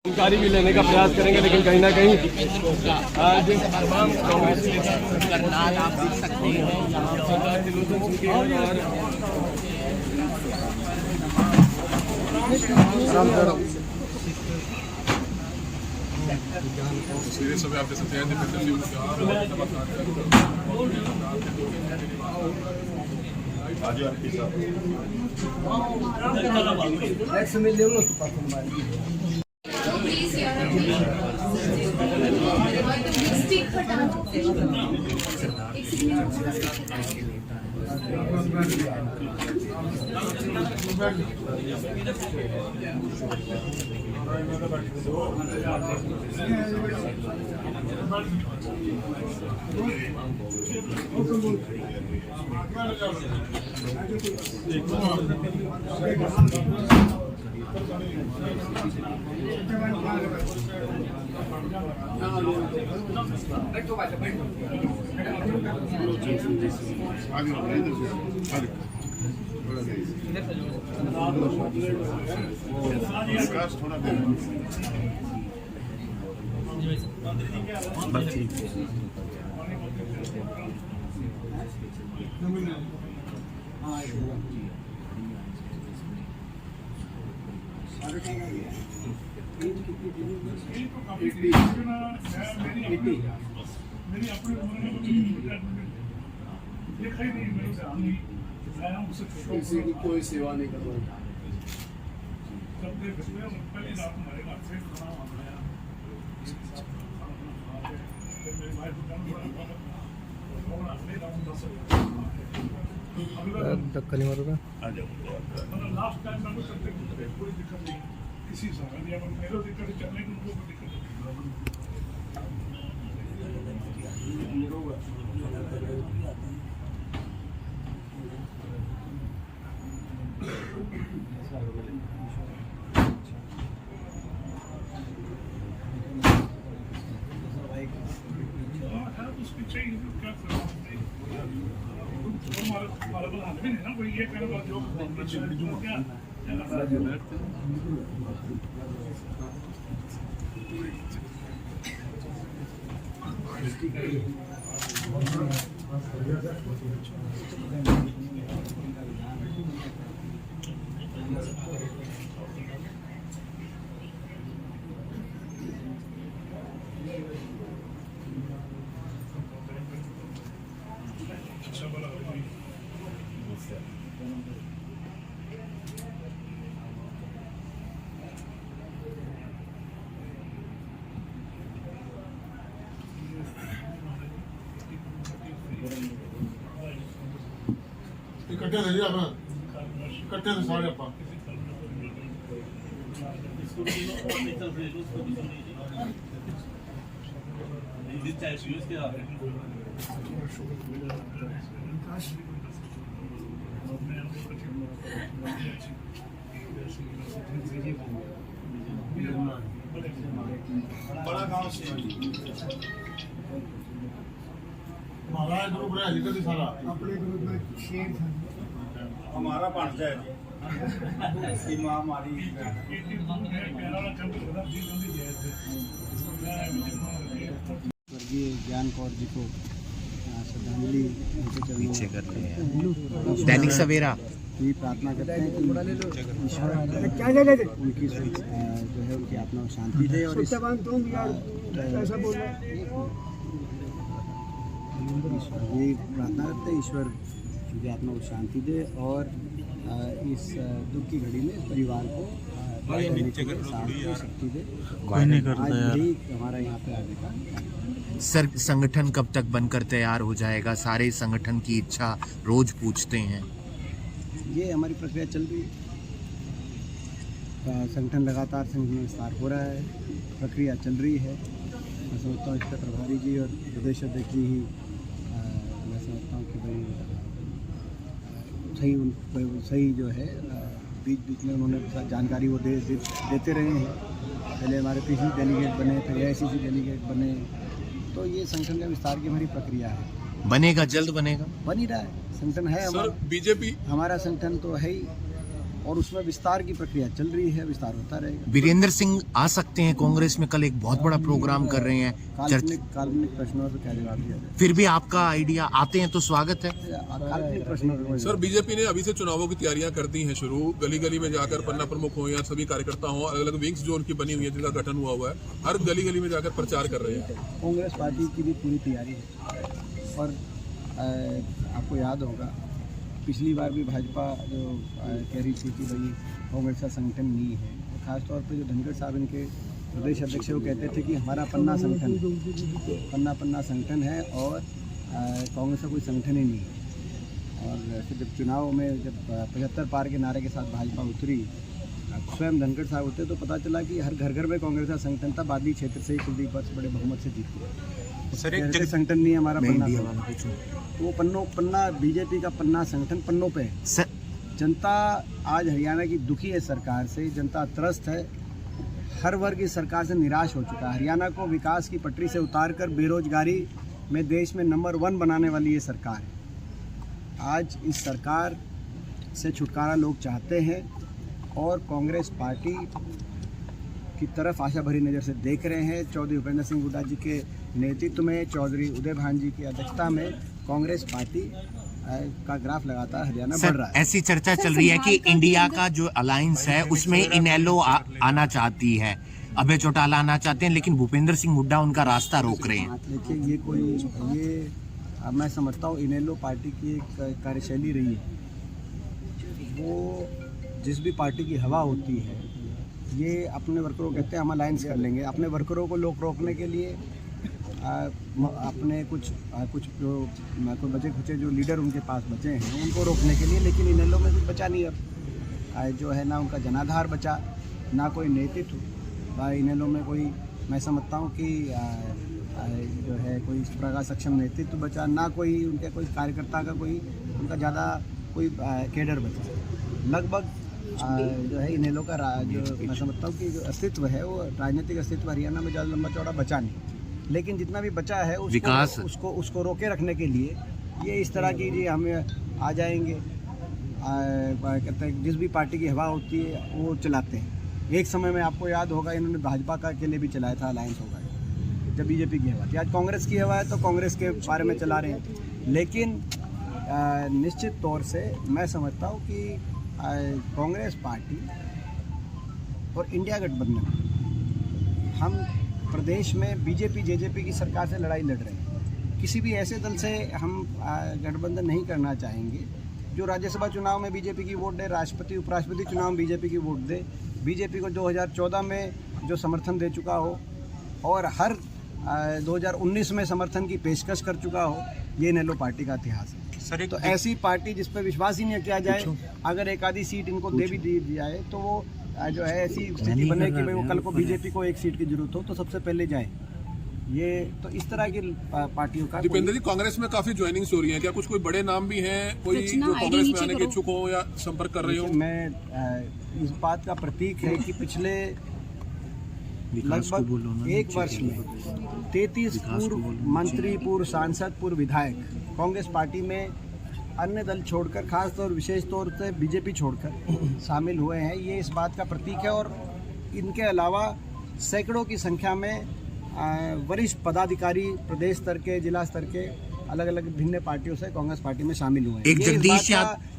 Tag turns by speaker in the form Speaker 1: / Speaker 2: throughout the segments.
Speaker 1: जानकारी भी लेने का प्रयास करेंगे, लेकिन कहीं ना कहीं आज तमाम कांग्रेस
Speaker 2: करनाल आप देख सकते
Speaker 3: मेरी अपनी देखा ही नहीं मेरे सामने
Speaker 4: किसी की कोई सेवा नहीं कर रहा।
Speaker 3: पहली रात हमारे घर से खाना आया मेरे भाई
Speaker 1: धक्का नहीं मारोगा।
Speaker 3: लास्ट टाइम मैं कोई दिक्कत नहीं किसी समय मेरे दिक्कत चलने की उनको दिक्कत उसकी चाहिए क्या हमारा बना भी नहीं ना कोई ये कहना जो क्या
Speaker 4: इकट्ठे थे जी अपना इकट्ठे थे सारे अपना बड़ा गांव से हमारा ग्रुप रहा है कभी सारा अपने ग्रुप में शेर था हमारा भांजा है सीमा हमारी
Speaker 5: स्वर्गीय ज्ञान कौर जी को श्रद्धांजलि उनके चरणों में
Speaker 2: करते हैं। दैनिक सवेरा
Speaker 5: ये प्रार्थना करते हैं कि ईश्वर उनकी जो है उनकी आत्मा को शांति दे और ये प्रार्थना करते हैं ईश्वर उनकी आत्मा को शांति दे और इस दुख की घड़ी में परिवार को शक्ति दे।
Speaker 2: कोई नहीं करता
Speaker 5: आज
Speaker 2: यार।
Speaker 5: यही हमारा यहाँ पे आने का
Speaker 2: सर, संगठन कब तक बनकर तैयार हो जाएगा? सारे संगठन की इच्छा रोज पूछते हैं।
Speaker 5: ये हमारी प्रक्रिया चल रही है। संगठन लगातार संगठन में विस्तार हो रहा है, प्रक्रिया चल रही है। मैं समझता हूँ इसका प्रभारी जी और प्रदेश अध्यक्ष जी ही मैं समझता हूँ कि भाई सही जो है बीच बीच में उन्होंने जानकारी वो देते रहे हैं। पहले हमारे पीसी डेलीगेट बने, फिर AICC डेलीगेट बने, तो ये संगठन का विस्तार की हमारी प्रक्रिया है।
Speaker 2: बनेगा, जल्द बनेगा।
Speaker 5: बन ही रहा है, संगठन है हमारा।
Speaker 4: बीजेपी
Speaker 5: हमारा संगठन तो है ही, और उसमें विस्तार की प्रक्रिया चल रही है, विस्तार होता रहेगा।
Speaker 2: वीरेंद्र सिंह आ सकते हैं कांग्रेस में, कल एक बहुत बड़ा प्रोग्राम कर रहे हैं।
Speaker 5: काल्पनिक प्रश्नों पर क्या जवाब दिया जाए?
Speaker 2: फिर भी आपका आइडिया आते हैं तो स्वागत है।
Speaker 5: काल्पनिक प्रश्नों पर
Speaker 6: सर, बीजेपी ने अभी से चुनावों की तैयारियां कर दी हैं शुरू। गली गली में जाकर पन्ना प्रमुख हो या सभी कार्यकर्ता हो, अलग अलग विंग्स जो उनकी बनी हुई है, जिनका गठन हुआ है, हर गली गली में जाकर प्रचार कर रहे हैं।
Speaker 5: कांग्रेस पार्टी की भी पूरी तैयारी है और आपको याद होगा पिछली बार भी भाजपा जो कह रही थी कि भाई कांग्रेस का संगठन नहीं है, खासतौर पर जो धनखड़ साहब इनके प्रदेश अध्यक्ष है वो कहते थे कि हमारा पन्ना संगठन है और कांग्रेस का कोई संगठन ही नहीं है। और फिर जब चुनाव में जब 75 पार के नारे के साथ भाजपा उतरी, स्वयं धनखड़ साहब उतरे तो पता चला कि हर घर घर में कांग्रेस का संगठन था। बादी क्षेत्र से ही कुलदीप वत्स बड़े बहुमत से जीते।
Speaker 2: सर
Speaker 5: एक संगठन नहीं है हमारा पन्ना संगठन। वो पन्ना बीजेपी का पन्ना संगठन पन्नों पे है। जनता आज हरियाणा की दुखी है सरकार से, जनता त्रस्त है, हर वर्ग इस सरकार से निराश हो चुका है। हरियाणा को विकास की पटरी से उतारकर बेरोजगारी में देश में नंबर 1 बनाने वाली ये सरकार है। आज इस सरकार से छुटकारा लोग चाहते हैं और कांग्रेस पार्टी की तरफ आशा भरी नज़र से देख रहे हैं। चौधरी भूपेंद्र सिंह हुड्डा जी के नेतृत्व में, चौधरी उदय भान जी की अध्यक्षता में कांग्रेस पार्टी का ग्राफ लगातार हरियाणा बढ़ रहा है।
Speaker 2: ऐसी चर्चा चल रही है कि इंडिया का जो अलायंस है उसमें इनेलो आना चाहती है, अभय चौटाला आना चाहते हैं, लेकिन भूपेंद्र सिंह हुड्डा उनका रास्ता रोक रहे हैं।
Speaker 5: देखिए ये मैं समझता हूँ इनेलो पार्टी की एक कार्यशैली रही है। वो जिस भी पार्टी की हवा होती है, ये अपने वर्करों कहते हैं हम अलायंस कर लेंगे। अपने वर्करों को लोग रोकने के लिए अपने कुछ जो कोई बचे खुचे जो लीडर उनके पास बचे हैं उनको रोकने के लिए, लेकिन इनेलो में कुछ बचा नहीं अब जो है, ना उनका जनाधार बचा, ना कोई नेतृत्व इनेलो में कोई, मैं समझता हूँ कि जो है कोई इस प्रकार का सक्षम नेतृत्व बचा, ना कोई उनके कोई कार्यकर्ता का कोई उनका ज़्यादा कोई केडर बचा। लगभग जो है इनेलो का जो मैं समझता हूँ कि जो अस्तित्व है वो राजनीतिक अस्तित्व हरियाणा में ज़्यादा लंबा चौड़ा बचा नहीं, लेकिन जितना भी बचा है उसको रोके रखने के लिए ये इस तरह की जी हमें आ जाएंगे कहते हैं जिस भी पार्टी की हवा होती है वो चलाते हैं। एक समय में आपको याद होगा इन्होंने भाजपा का के लिए भी चलाया था, अलायंस होगा जब बीजेपी की हवा थी। आज कांग्रेस की हवा है तो कांग्रेस के बारे में चला रहे हैं, लेकिन निश्चित तौर से मैं समझता हूँ कि कांग्रेस पार्टी और इंडिया गठबंधन, हम प्रदेश में बीजेपी जेजेपी की सरकार से लड़ाई लड़ रहे हैं। किसी भी ऐसे दल से हम गठबंधन नहीं करना चाहेंगे जो राज्यसभा चुनाव में बीजेपी की वोट दे, राष्ट्रपति उपराष्ट्रपति चुनाव में बीजेपी की वोट दे, बीजेपी को 2014 में जो समर्थन दे चुका हो और हर 2019 में समर्थन की पेशकश कर चुका हो। ये इनेलो पार्टी का इतिहास है। तो ऐसी पार्टी जिस पर विश्वास ही नहीं किया जाए, अगर एक आधी सीट इनको दे भी दी जाए तो वो जो है ऐसी स्थिति बने कि भाई वो कल को बीजेपी को एक सीट की जरूरत हो तो सबसे पहले जाए। ये तो इस तरह की पार्टियों का।
Speaker 6: दीपेंद्र जी, कांग्रेस में काफी ज्वाइनिंग्स हो रही हैं, क्या कुछ कोई बड़े नाम भी हैं कोई जो कांग्रेस में आने के इच्छुक हो या संपर्क कर रहे हो?
Speaker 5: मैं इस बात का प्रतीक है कि पिछले लगभग एक वर्ष में 33 पूर्व मंत्री, पूर्व सांसद, पूर्व विधायक कांग्रेस पार्टी में अन्य दल छोड़कर, खास तौर विशेष तौर से बीजेपी छोड़कर शामिल हुए हैं। ये इस बात का प्रतीक है। और इनके अलावा सैकड़ों की संख्या में वरिष्ठ पदाधिकारी प्रदेश स्तर के, जिला स्तर के अलग अलग भिन्न पार्टियों से कांग्रेस पार्टी में शामिल हुए हैं।
Speaker 2: एक जगदीश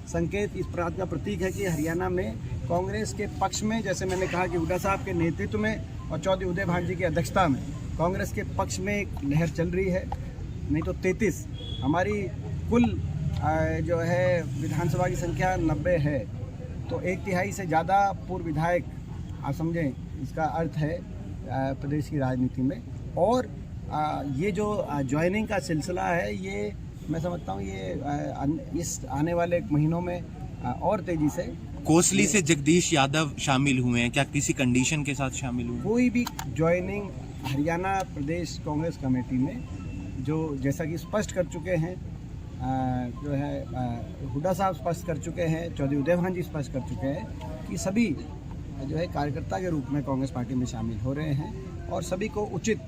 Speaker 5: संकेत, इस बात का प्रतीक है कि हरियाणा में कांग्रेस के पक्ष में, जैसे मैंने कहा कि हुड्डा साहब के नेतृत्व में और चौधरी उदय भान जी की अध्यक्षता में कांग्रेस के पक्ष में एक लहर चल रही है। नहीं तो 33 हमारी कुल जो है विधानसभा की संख्या 90 है, तो 1/3 से ज़्यादा पूर्व विधायक, आप समझें इसका अर्थ है प्रदेश की राजनीति में। और ये जो ज्वाइनिंग का सिलसिला है, ये मैं समझता हूँ ये इस आने वाले महीनों में और तेज़ी से।
Speaker 2: कोसली से जगदीश यादव शामिल हुए हैं, क्या किसी कंडीशन के साथ शामिल हुए?
Speaker 5: कोई भी ज्वाइनिंग हरियाणा प्रदेश कांग्रेस कमेटी में जो जैसा कि स्पष्ट कर चुके हैं, जो है हुड्डा साहब स्पष्ट कर चुके हैं, चौधरी उदय भान जी स्पष्ट कर चुके हैं कि सभी जो है कार्यकर्ता के रूप में कांग्रेस पार्टी में शामिल हो रहे हैं और सभी को उचित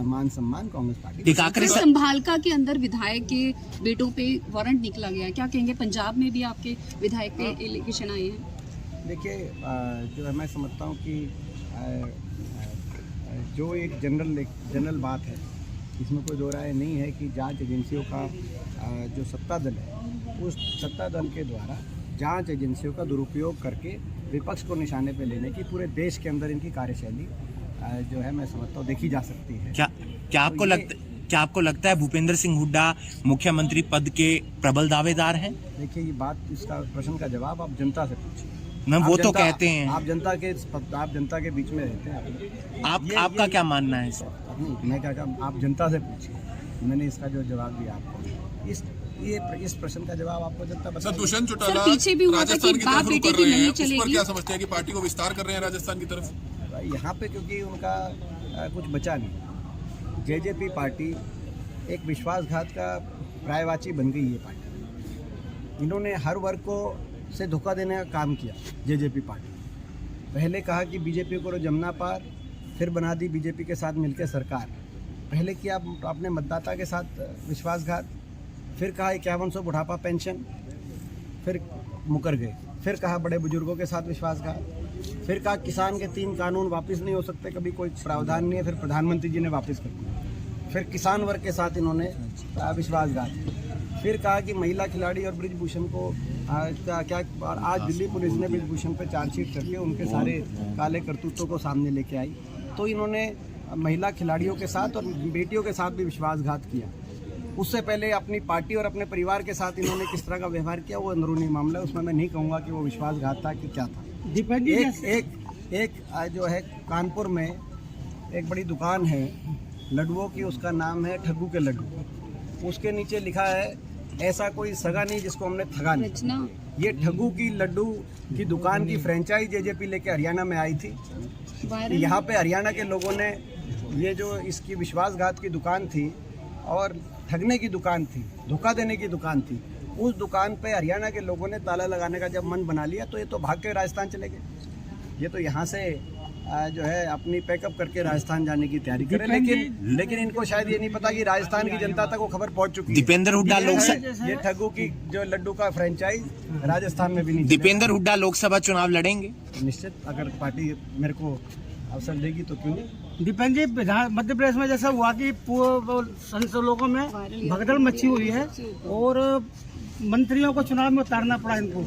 Speaker 5: मान सम्मान कांग्रेस पार्टी।
Speaker 7: संभालका के अंदर विधायक के बेटों पे वारंट निकला गया है, क्या कहेंगे? पंजाब में भी आपके विधायक पे एलिगेशन आए हैं।
Speaker 5: देखिए जो है मैं समझता हूँ कि जो एक जनरल बात है, इसमें कोई दो राय नहीं है कि जांच एजेंसियों का जो सत्ता दल है, उस सत्ता दल के द्वारा जांच एजेंसियों का दुरुपयोग करके विपक्ष को निशाने पे लेने की पूरे देश के अंदर इनकी कार्यशैली जो है मैं समझता हूँ देखी जा सकती है।
Speaker 2: क्या आपको लगता है भूपेंद्र सिंह हुड्डा मुख्यमंत्री पद के प्रबल दावेदार हैं?
Speaker 5: देखिए ये बात, इसका प्रश्न का जवाब आप जनता से पूछिए।
Speaker 2: मैं वो तो
Speaker 5: जनता-
Speaker 2: कहते हैं
Speaker 5: आप जनता के बीच में रहते हैं।
Speaker 2: आपका क्या मानना है सर?
Speaker 5: नहीं, मैं क्या कहूँ, आप जनता से पूछिए। मैंने इसका जो जवाब दिया आपको, इस प्रश्न का जवाब आपको जनता बता।
Speaker 6: सर दुष्यंत चौटाला
Speaker 7: सर, पीछे भी हुआ था कि
Speaker 6: राजस्थान की
Speaker 7: बाप
Speaker 6: तरफ रुख
Speaker 7: बेटे
Speaker 6: कर
Speaker 7: की
Speaker 6: रहे हैं,
Speaker 7: नहीं
Speaker 6: उस पर
Speaker 7: चलेगी।
Speaker 6: क्या समझते हैं कि पार्टी को विस्तार कर रहे हैं राजस्थान की तरफ?
Speaker 5: यहाँ पे क्योंकि उनका कुछ बचा नहीं। जेजेपी पार्टी एक विश्वासघात का पर्यायवाची बन गई है पार्टी। इन्होंने हर वर्ग को से धोखा देने का काम किया। जेजेपी पार्टी पहले कहा कि बीजेपी को जमुना पार, फिर बना दी बीजेपी के साथ मिलकर सरकार। पहले किया अपने मतदाता के साथ विश्वासघात, फिर कहा 5100 बुढ़ापा पेंशन, फिर मुकर गए। फिर कहा बड़े बुजुर्गों के साथ विश्वासघात, फिर कहा किसान के 3 कानून वापस नहीं हो सकते, कभी कोई प्रावधान नहीं है, फिर प्रधानमंत्री जी ने वापस कर दिया। फिर किसान वर्ग के साथ इन्होंने विश्वासघात। फिर कहा कि महिला खिलाड़ी और ब्रिजभूषण को और आज दिल्ली पुलिस ने ब्रिजभूषण पर चार्जशीट करके उनके सारे काले करतूतों को सामने लेके आई। तो इन्होंने महिला खिलाड़ियों के साथ और बेटियों के साथ भी विश्वासघात किया। उससे पहले अपनी पार्टी और अपने परिवार के साथ इन्होंने किस तरह का व्यवहार किया वो अंदरूनी मामला है, उसमें मैं नहीं कहूँगा कि वो विश्वासघात था कि क्या था। एक जो है कानपुर में एक बड़ी दुकान है लड्डुओं की, उसका नाम है ठग्गू के लड्डू। उसके नीचे लिखा है ऐसा कोई सगा नहीं जिसको हमने ठगा नहीं। ये ठग्गू की लड्डू की दुकान की फ्रेंचाइज जेजेपी लेके हरियाणा में आई थी। यहाँ पे हरियाणा के लोगों ने ये जो इसकी विश्वासघात की दुकान थी और ठगने की दुकान थी, धोखा देने की दुकान थी, उस दुकान पे हरियाणा के लोगों ने ताला लगाने का जब मन बना लिया तो ये तो भाग के राजस्थान चले गए। ये तो यहाँ से जो है अपनी पैकअप करके राजस्थान जाने की तैयारी करे, लेकिन इनको शायद ये नहीं पता कि राजस्थान की जनता तक वो खबर पहुंच चुकी है।
Speaker 2: दीपेंद्र हुड्डा लोकसभा,
Speaker 5: ये ठगू की जो लड्डू का फ्रेंचाइज राजस्थान में भी नहीं।
Speaker 2: दीपेंद्र हुड्डा लोकसभा चुनाव लड़ेंगे?
Speaker 5: निश्चित, अगर पार्टी मेरे को अवसर देगी तो क्यों नहीं।
Speaker 8: दीपेन जी, मध्य प्रदेश में जैसा हुआ कि संसदों में भगदड़ मची हुई है और मंत्रियों को चुनाव में उतारना पड़ा इनको,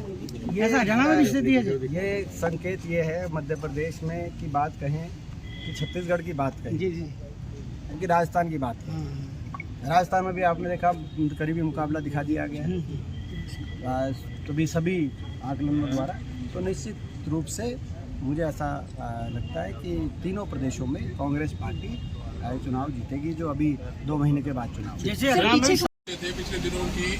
Speaker 8: ऐसा हरियाणा में भी स्थिति है।
Speaker 5: ये संकेत ये है मध्य प्रदेश में की बात कहें कि छत्तीसगढ़ की बात कहें,
Speaker 8: जी
Speaker 5: कि राजस्थान की बात कहें। राजस्थान में भी आपने देखा करीबी मुकाबला दिखा दिया गया है तो भी सभी आकलनों द्वारा। तो निश्चित रूप से मुझे ऐसा लगता है कि तीनों प्रदेशों में कांग्रेस पार्टी चुनाव जीतेगी, जो अभी 2 महीने के बाद चुनाव।
Speaker 8: जैसे
Speaker 6: पिछले दिनों उनकी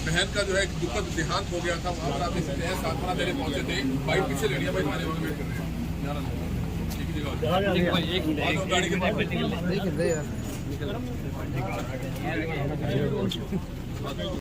Speaker 6: बहन का जो है दुखद देहांत हो गया था, वहाँ पर आप देख सकते हैं सांत्वना देने पहुंचे थे। बाइक पीछे लेडिया भाई हमारे वहाँ वेट कर रहे हैं।